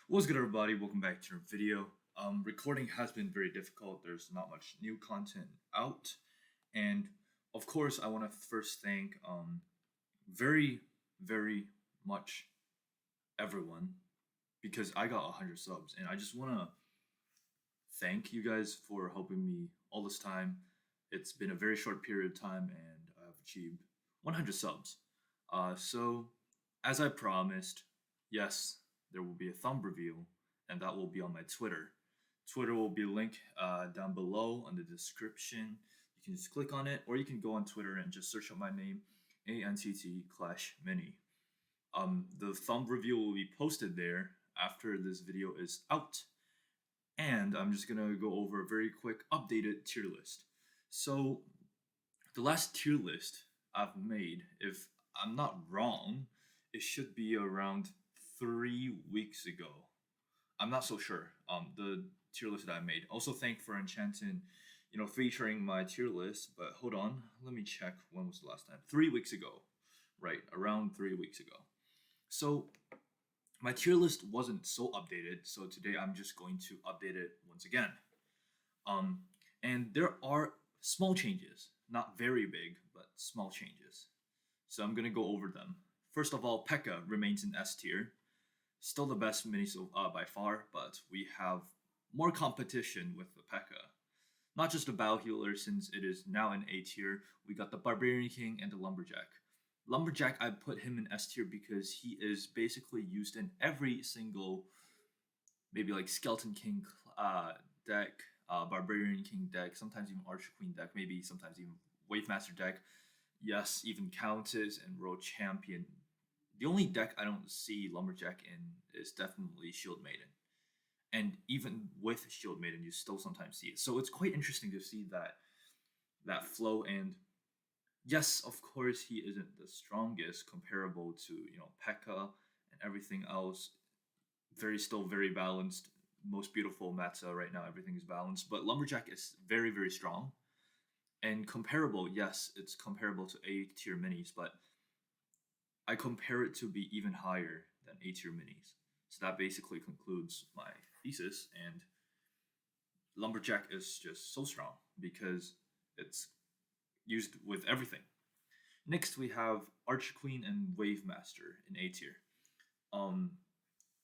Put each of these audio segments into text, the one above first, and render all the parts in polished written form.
What's good, everybody? Welcome back to our video. Recording has been very difficult. There's not much new content out, and of course, I want to first thank very, very much everyone because I got 100 subs, and I just want to thank you guys for helping me all this time. It's been a very short period of time, and I've achieved 100 subs. So, as I promised, yes, there will be a thumb reveal, and that will be on my Twitter. Twitter will be linked down below on the description. You can just click on it, or you can go on Twitter and just search up my name, ANTT Clash Mini. The thumb reveal will be posted there after this video is out, and I'm just gonna go over a very quick updated tier list. So, the last tier list I've made, if I'm not wrong, it should be around 3 weeks ago. I'm not so sure. The tier list that I made. Also, thank for Enchanting, featuring my tier list. But hold on, let me check when was the last time. 3 weeks ago, right? Around 3 weeks ago. So my tier list wasn't so updated. So today I'm just going to update it once again. Um, and there are small changes, not very big, but small changes. So I'm gonna go over them. First of all, P.E.K.K.A remains in S tier, still the best mini by far, but we have more competition with the P.E.K.K.A. Not just the Battle Healer, since it is now in A tier. We got the Barbarian King and the Lumberjack. Lumberjack, I put him in S tier because he is basically used in every single, maybe like Skeleton King deck, Barbarian King deck, sometimes even Archer Queen deck, maybe sometimes even Wave Master deck. Yes, even Countess and World Champion. The only deck I don't see Lumberjack in is definitely Shield Maiden. And even with Shield Maiden, you still sometimes see it. So it's quite interesting to see that flow. And yes, of course, he isn't the strongest comparable to P.E.K.K.A and everything else. Still very balanced. Most beautiful meta right now. Everything is balanced, but Lumberjack is very very strong and comparable. Yes, it's comparable to A tier minis, but I compare it to be even higher than A tier minis. So that basically concludes my thesis. And Lumberjack is just so strong because it's used with everything. Next, we have Archer Queen and Wave Master in A tier. Um,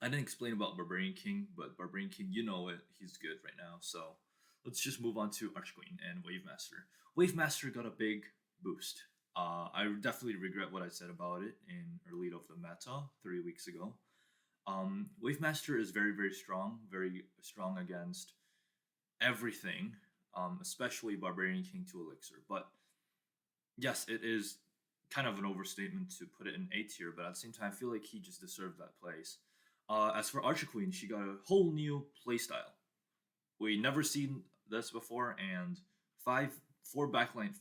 I didn't explain about Barbarian King, but Barbarian King, you know it, he's good right now. So let's just move on to Archer Queen and Wave Master. Wave Master got a big boost. I definitely regret what I said about it in early of the meta 3 weeks ago. Wave Master is very strong against everything, especially Barbarian King 2 Elixir. But yes, it is kind of an overstatement to put it in A tier, but at the same time, I feel like he just deserved that place. As for Archer Queen, she got a whole new playstyle. We never seen this before, and four backline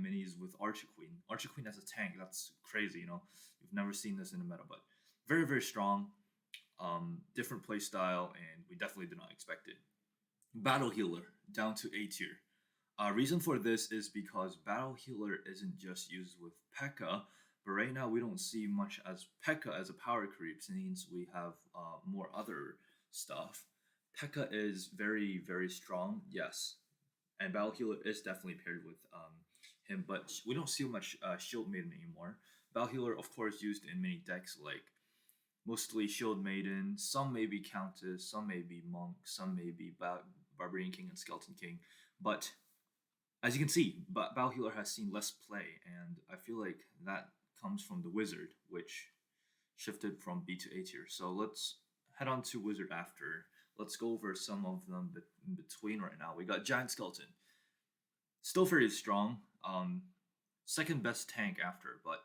minis with Archer Queen. Archer Queen as a tank, that's crazy. You've never seen this in the meta, but very very strong. Different playstyle, and we definitely did not expect it. Battle Healer down to A tier. Reason for this is because Battle Healer isn't just used with P.E.K.K.A, but right now we don't see much as P.E.K.K.A as a power creep since we have more other stuff. P.E.K.K.A is very, very strong, yes, and Battle Healer is definitely paired with him, but we don't see much Shield Maiden anymore. Battle Healer, of course, used in many decks like mostly Shield Maiden, some may be Countess, some may be Monk, some may be Barbarian King and Skeleton King, but as you can see, Battle Healer has seen less play, and I feel like that comes from the Wizard, which shifted from B to A tier. So let's head on to Wizard after. Let's go over some of them in between right now. We got Giant Skeleton, still very strong. Second best tank after, but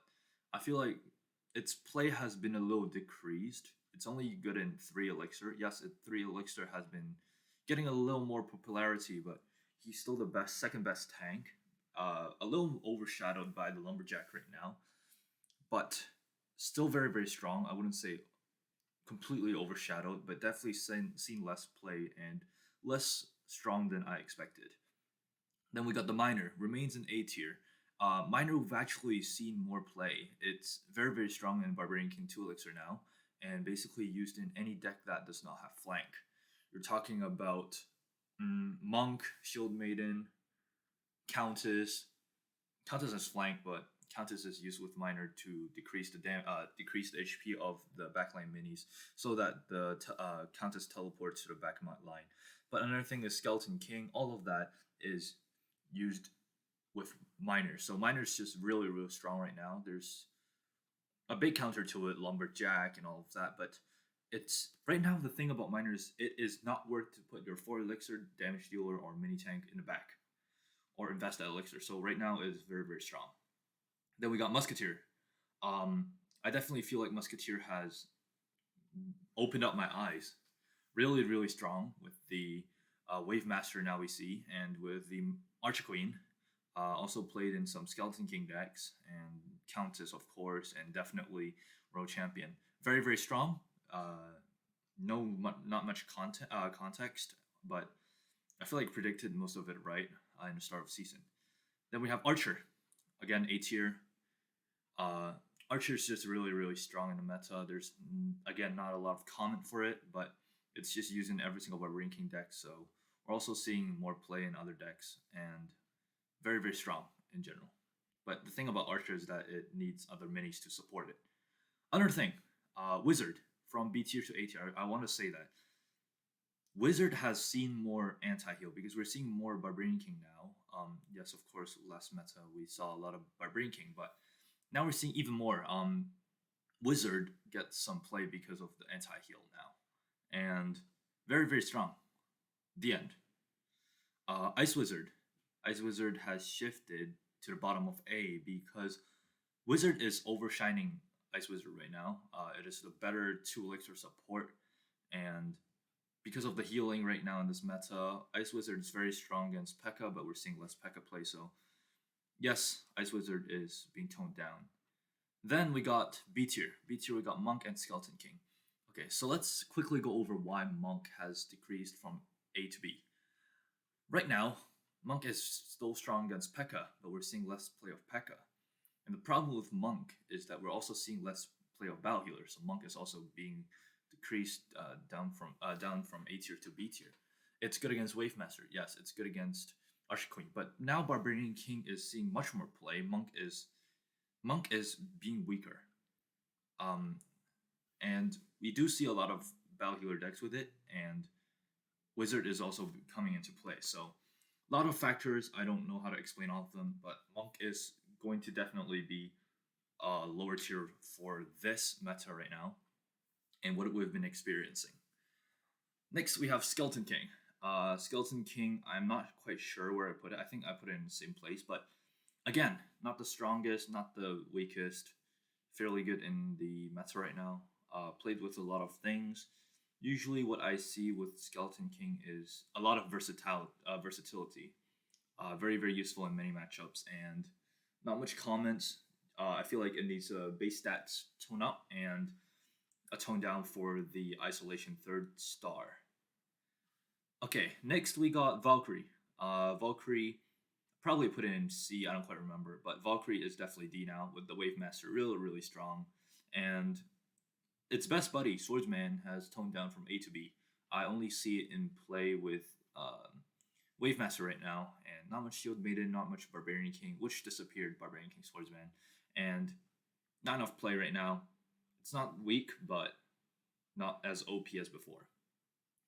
I feel like its play has been a little decreased. It's only good in 3 Elixir. Yes, 3 Elixir has been getting a little more popularity, but he's still the second best tank. A little overshadowed by the Lumberjack right now, but still very, very strong. I wouldn't say completely overshadowed, but definitely seen less play and less strong than I expected. Then we got the Miner, remains in A tier. Miner we've actually seen more play. It's very, very strong in Barbarian King 2 Elixir now. and basically used in any deck that does not have flank. You're talking about Monk, Shield Maiden, Countess. Countess has flank, but Countess is used with Miner to decrease the HP of the backline minis, so that the Countess teleports to the back line. But another thing is Skeleton King. All of that is used with Miner. So Miner's just really, really strong right now. There's a big counter to it, Lumberjack and all of that, but it's right now the thing about Miner is it is not worth to put your 4 elixir, damage dealer, or mini tank in the back or invest that elixir. So right now it is very, very strong. Then we got Musketeer. I definitely feel like Musketeer has opened up my eyes. Really, really strong with the Wave Master now we see, and with the Archer Queen. Also played in some Skeleton King decks, and Countess, of course, and definitely Road Champion. Very, very strong. Not much context, but I feel like predicted most of it right in the start of season. Then we have Archer, again A tier. Archer is just really, really strong in the meta. There's again not a lot of comment for it, but it's just used in every single Barbarian King deck. So we're also seeing more play in other decks, and very, very strong in general. But the thing about Archer is that it needs other minis to support it. Another thing, Wizard from B tier to A tier. I want to say that Wizard has seen more anti-heal because we're seeing more Barbarian King now. Yes, of course, last meta we saw a lot of Barbarian King, but now we're seeing even more. Wizard gets some play because of the anti-heal now, and very, very strong. The end. Ice Wizard. Ice Wizard has shifted to the bottom of A because Wizard is overshining Ice Wizard right now. It is the better 2 elixir support, and because of the healing right now in this meta, Ice Wizard is very strong against P.E.K.K.A, but we're seeing less P.E.K.K.A play, so yes, Ice Wizard is being toned down. Then we got B tier. B tier we got Monk and Skeleton King. Okay, so let's quickly go over why Monk has decreased from A to B. Right now, Monk is still strong against P.E.K.K.A, but we're seeing less play of P.E.K.K.A. And the problem with Monk is that we're also seeing less play of Battle Healer, so Monk is also being decreased down from A tier to B tier. It's good against Wave Master, yes. It's good against Archer Queen, but now Barbarian King is seeing much more play. Monk is being weaker, and we do see a lot of Battle Healer decks with it, and Wizard is also coming into play. So a lot of factors. I don't know how to explain all of them, but Monk is going to definitely be a lower tier for this meta right now, and what we've been experiencing. Next, we have Skeleton King. Skeleton King, I'm not quite sure where I put it. I think I put it in the same place, but again, not the strongest, not the weakest. Fairly good in the meta right now. Played with a lot of things. Usually what I see with Skeleton King is a lot of versatility. Very, very useful in many matchups, and not much comments. I feel like it needs base stats tone up and a tone down for the Isolation 3rd star. Okay, next we got Valkyrie. Valkyrie, probably put it in C, I don't quite remember, but Valkyrie is definitely D now with the Wave Master, really, really strong. And its best buddy, Swordsman, has toned down from A to B. I only see it in play with Wave Master right now, and not much Shield Maiden, not much Barbarian King, which disappeared, Barbarian King Swordsman, and not enough play right now. It's not weak, but not as OP as before.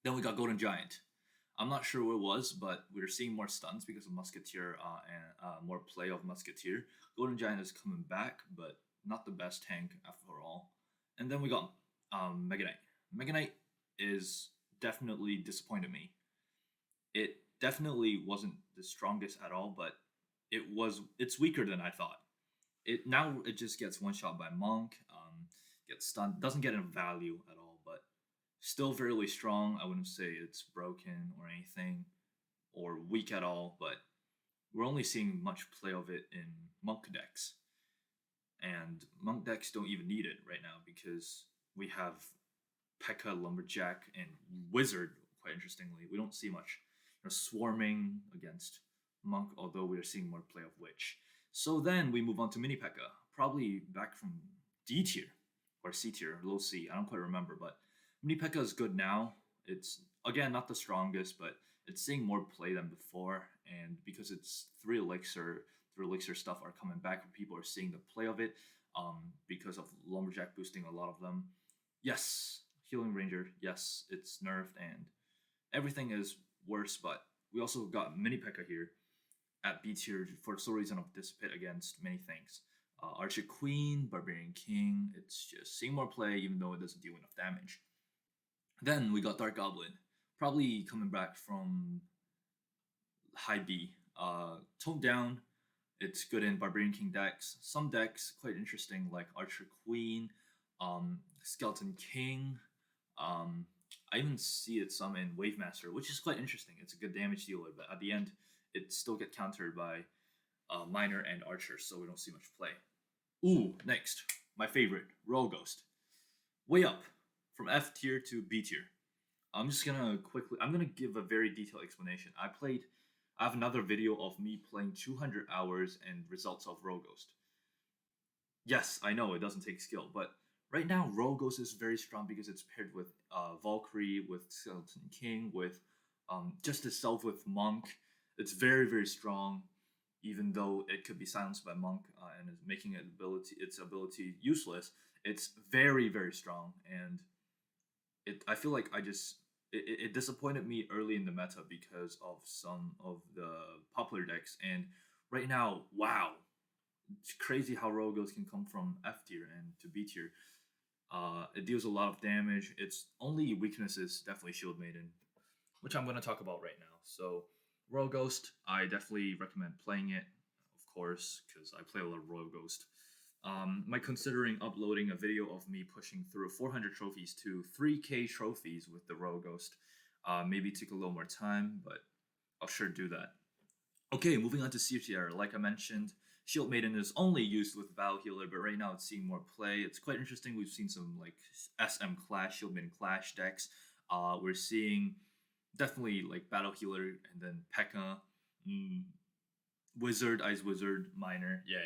Then we got Golden Giant. I'm not sure what it was, but we're seeing more stuns because of Musketeer and more play of Musketeer. Golden Giant is coming back, but not the best tank after all. And then we got Mega Knight. Mega Knight is definitely disappointed me. It definitely wasn't the strongest at all, but it's weaker than I thought. It just gets one shot by Monk, gets stunned, doesn't get a value at all, but still fairly strong. I wouldn't say it's broken or anything or weak at all, but we're only seeing much play of it in Monk decks. And Monk decks don't even need it right now because we have P.E.K.K.A, Lumberjack, and Wizard, quite interestingly. We don't see much swarming against Monk, although we are seeing more play of Witch. So then we move on to Mini P.E.K.K.A, probably back from D tier, or C tier, low C. I don't quite remember, but Mini P.E.K.K.A is good now. It's again not the strongest, but it's seeing more play than before, and because it's three elixir stuff are coming back, and people are seeing the play of it. Because of Lumberjack boosting a lot of them. Yes, Healing Ranger. Yes, it's nerfed and everything is worse, but we also got Mini P.E.K.K.A here at B tier for the sole reason of Dissipate against many things. Archer Queen, Barbarian King, it's just seeing more play even though it doesn't deal enough damage. Then we got Dark Goblin, probably coming back from high B. Toned down, it's good in Barbarian King decks. Some decks quite interesting like Archer Queen, Skeleton King. Um, I even see it some in Wave Master, which is quite interesting. It's a good damage dealer, but at the end, it still get countered by Miner and Archer, so we don't see much play. Ooh, next, my favorite, Royal Ghost. Way up from F tier to B tier. I'm gonna give a very detailed explanation. I have another video of me playing 200 hours and results of Royal Ghost. Yes, I know it doesn't take skill, but right now Royal Ghost is very strong because it's paired with Valkyrie, with Skeleton King, with just itself with Monk. It's very very strong, even though it could be silenced by Monk and is making its ability useless. It's very very strong, and I feel like it disappointed me early in the meta because of some of the popular decks, and right now, wow, it's crazy how Royal Ghost can come from F tier and to B tier. It deals a lot of damage. Its only weakness is definitely Shield Maiden, which I'm going to talk about right now. So, Royal Ghost, I definitely recommend playing it, of course, because I play a lot of Royal Ghost. Am considering uploading a video of me pushing through 400 trophies to 3K trophies with the Royal Ghost. Maybe take a little more time, but I'll sure do that. Okay, moving on to C tier. Like I mentioned, Shield Maiden is only used with Battle Healer, but right now it's seeing more play. It's quite interesting. We've seen some like SM Clash, Shield Maiden Clash decks. We're seeing definitely like Battle Healer and then P.E.K.K.A, Wizard, Ice Wizard, Miner. Yeah.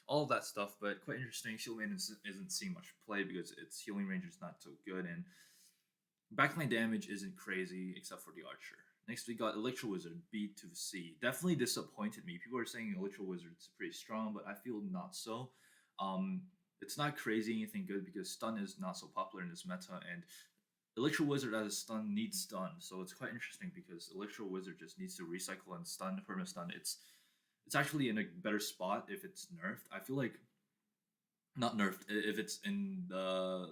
All of that stuff, but quite interesting. Shield Maiden isn't seeing much play because its Healing Range is not so good, and backline damage isn't crazy except for the Archer. Next, we got Electro Wizard, B to C. Definitely disappointed me. People are saying Electro Wizard is pretty strong, but I feel not so. It's not crazy anything good because stun is not so popular in this meta, and Electro Wizard as a stun needs stun, so it's quite interesting because Electro Wizard just needs to recycle and stun, perma stun. It's actually in a better spot if it's nerfed. I feel like not nerfed if it's in the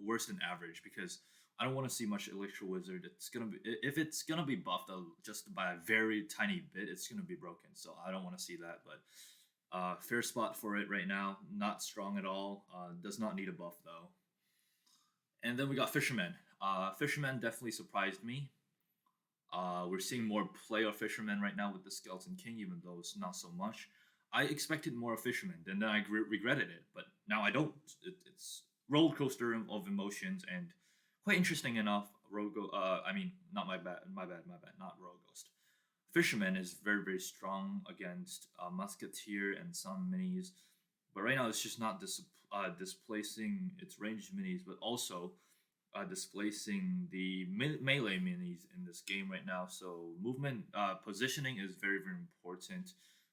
worse than average, because I don't want to see much Electro Wizard. It's gonna be if it's gonna be buffed just by a very tiny bit, it's gonna be broken. So I don't want to see that. But fair spot for it right now. Not strong at all. Does not need a buff though. And then we got Fisherman. Fisherman definitely surprised me. We're seeing more play of Fisherman right now with the Skeleton King, even though it's not so much. I expected more of Fisherman, and then I regretted it, but now I don't. It's roller coaster of emotions, and quite interesting enough. Not not Royal Ghost. Fisherman is very very strong against Musketeer and some minis, but right now it's just not displacing its ranged minis, but also displacing the melee minis in this game right now. So movement positioning is very very important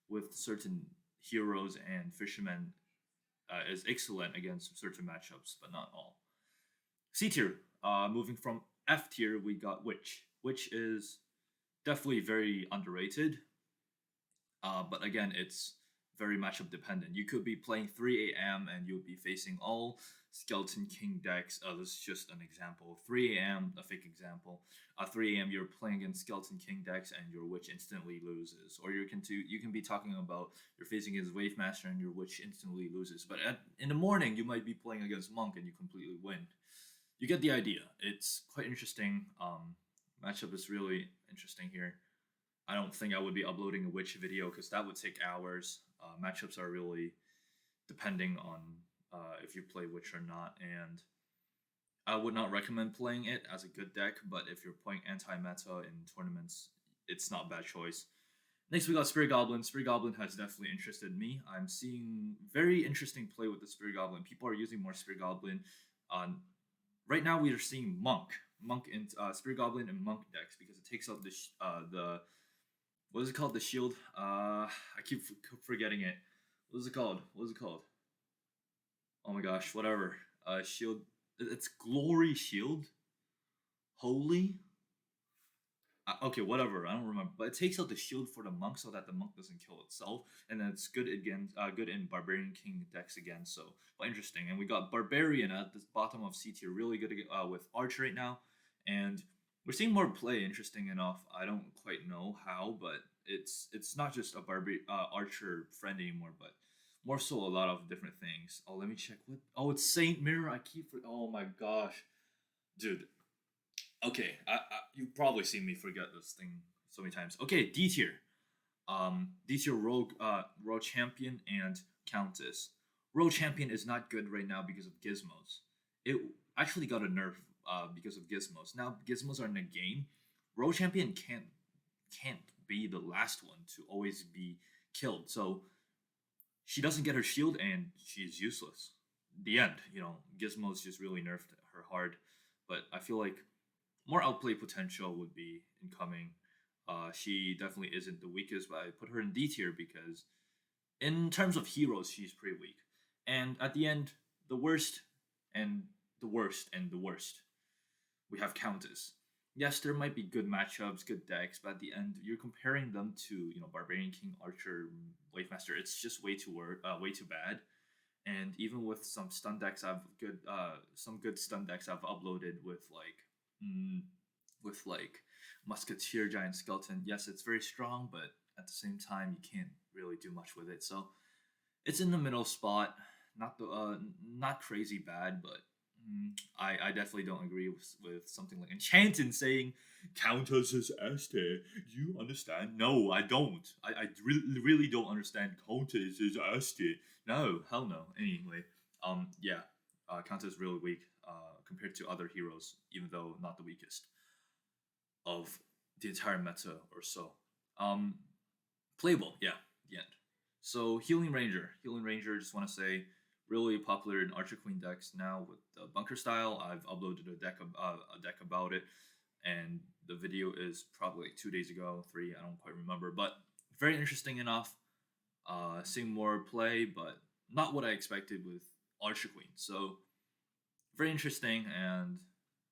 with certain heroes, and Fisherman is excellent against certain matchups, but not all. C tier, moving from F tier, we got Witch. Witch is definitely very underrated, but again, it's very matchup dependent. You could be playing 3 a.m. and you'll be facing all Skeleton King decks. This is just an example. 3 a.m., a fake example. 3 a.m. you're playing against Skeleton King decks and your Witch instantly loses. Or you can be talking about you're facing against Wave Master and your Witch instantly loses. But in the morning you might be playing against Monk and you completely win. You get the idea. It's quite interesting. Matchup is really interesting here. I don't think I would be uploading a Witch video because that would take hours. Matchups are really depending on if you play Witch or not, and I would not recommend playing it as a good deck, but if you're playing anti-meta in tournaments, it's not a bad choice. Next, we got Spirit Goblin. Spirit Goblin has definitely interested me. I'm seeing very interesting play with the Spirit Goblin. People are using more Spirit Goblin. On right now, we are seeing Monk and Spirit Goblin and Monk decks because it takes out the what is it called? The shield. I keep forgetting it. What is it called? What is it called? Oh my gosh, whatever. Shield. It's Glory Shield. Holy. Okay, whatever. I don't remember, but it takes out the shield for the monk so that the monk doesn't kill itself, and then it's good again. Good in Barbarian King decks again. So, well, interesting. And we got Barbarian at the bottom of C tier, really good with Archer right now, and we're seeing more play. Interesting enough, I don't quite know how, but it's not just a Archer friend anymore, but more so a lot of different things. Oh, let me check. What? Oh, it's Saint Mirror. Oh my gosh, dude. Okay, you've probably seen me forget this thing so many times. Okay, D tier. D tier Rogue Champion and Countess. Rogue Champion is not good right now because of gizmos. It actually got a nerf because of gizmos. Now gizmos are in the game. Rogue Champion can't be the last one to always be killed. So she doesn't get her shield and she's useless. The end. Gizmos just really nerfed her hard. But I feel like more outplay potential would be incoming. She definitely isn't the weakest, but I put her in D tier because, in terms of heroes, she's pretty weak. And at the end, the worst and the worst and the worst, we have Countess. Yes, there might be good matchups, good decks, but at the end, you're comparing them to Barbarian King, Archer, Wave Master. It's just way too bad. And even with some stun decks, some good stun decks I've uploaded mm, with like Musketeer, Giant Skeleton. Yes, it's very strong, but at the same time, you can't really do much with it. So it's in the middle spot. Not crazy bad, but I definitely don't agree with something like Enchanted saying Countess is Este. Do you understand? No, I don't. I really don't understand Countess is Este. No, hell no. Anyway, yeah, Countess is really weak compared to other heroes, even though not the weakest of the entire meta or so. Um, Playable, yeah, the end. So Healing Ranger. Just want to say, really popular in Archer Queen decks now with the Bunker style. I've uploaded a deck about it, and the video is probably like 2 days ago, three. I don't quite remember, but very interesting enough. Seeing more play, but not what I expected with Archer Queen. So very interesting, and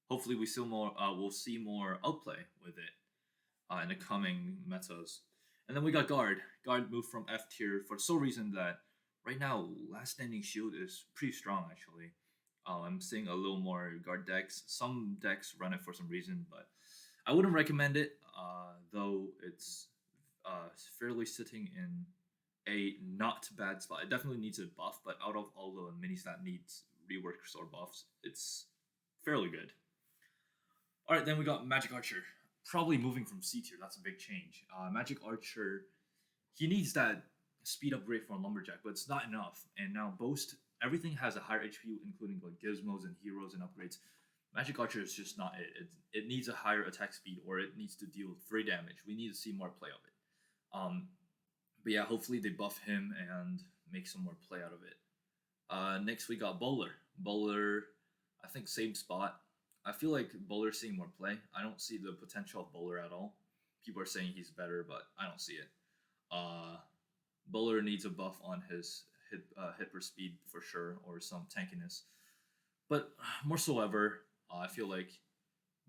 hopefully we'll see more outplay with it in the coming metas. And then we got Guard. Guard moved from F tier for the sole reason that right now Last Standing Shield is pretty strong actually. I'm seeing a little more Guard decks. Some decks run it for some reason, but I wouldn't recommend it. Though it's fairly sitting in a not bad spot. It definitely needs a buff, but out of all the minis that needs reworks or buffs, it's fairly good. All right, then we got Magic Archer. Probably moving from C tier. That's a big change. Magic Archer, he needs that speed upgrade for Lumberjack, but it's not enough. And now Boast, everything has a higher HP, including like gizmos and heroes and upgrades. Magic Archer is just not it. It needs a higher attack speed, or it needs to deal free damage. We need to see more play of it. But yeah, hopefully they buff him and make some more play out of it. Next we got Bowler. Bowler, I think same spot. I feel like Bowler's seeing more play. I don't see the potential of Bowler at all. People are saying he's better, but I don't see it. Bowler needs a buff on his hit per speed for sure, or some tankiness. But more so ever, I feel like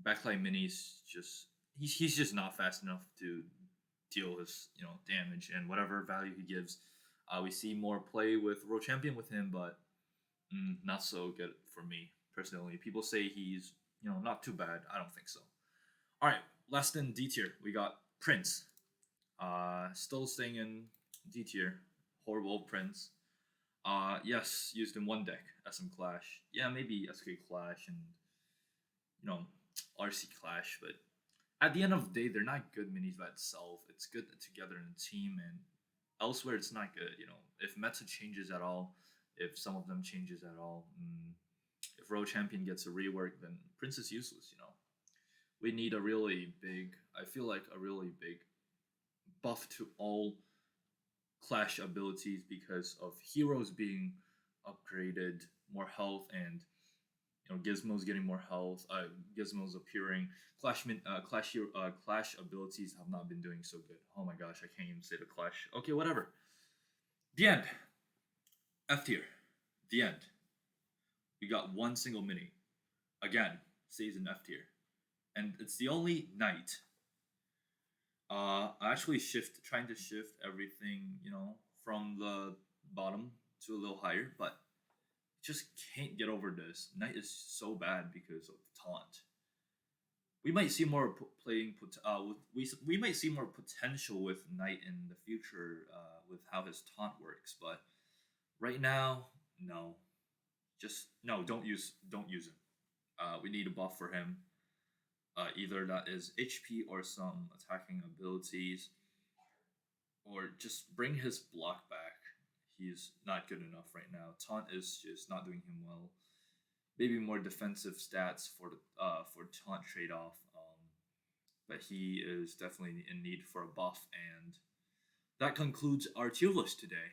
backline minis he's just not fast enough to deal his damage and whatever value he gives. We see more play with Rogue Champion with him, but not so good for me personally. People say he's not too bad. I don't think so. All right, last in D tier, we got Prince. Still staying in D tier. Horrible Prince. Yes, used in one deck, SM Clash. Yeah, maybe SK Clash and you know RC Clash, but at the end of the day, they're not good minis by itself. It's good together in a team, and elsewhere it's not good. If meta changes at all, if some of them changes at all, if Rogue Champion gets a rework, then Prince is useless. We need a really big. I feel like a really big buff to all Clash abilities because of heroes being upgraded, more health, and Gizmo's getting more health. Gizmo's appearing. Clash abilities have not been doing so good. Oh my gosh, I can't even say the Clash. Okay, whatever. The end. F tier. The end. We got one single mini. Again, stays in F tier, and it's the only knight. I actually trying to shift everything, from the bottom to a little higher, but just can't get over this. Knight is so bad because of taunt. We might see more we might see more potential with Knight in the future with how his taunt works, but right now, no, just no. Don't use him. We need a buff for him. Either that is HP or some attacking abilities, or just bring his block back. He's not good enough right now. Taunt is just not doing him well. Maybe more defensive stats for taunt trade off. But he is definitely in need for a buff, and that concludes our tier list today.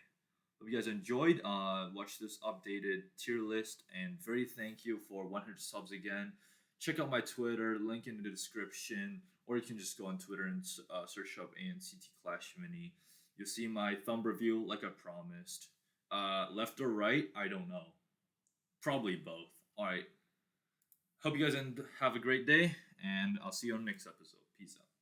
Hope you guys enjoyed. Watch this updated tier list, and very thank you for 100 subs again. Check out my Twitter, link in the description, or you can just go on Twitter and search up ANCT Clash Mini. You'll see my thumb review like I promised. Left or right, I don't know. Probably both. All right. Hope you guys have a great day, and I'll see you on the next episode. Peace out.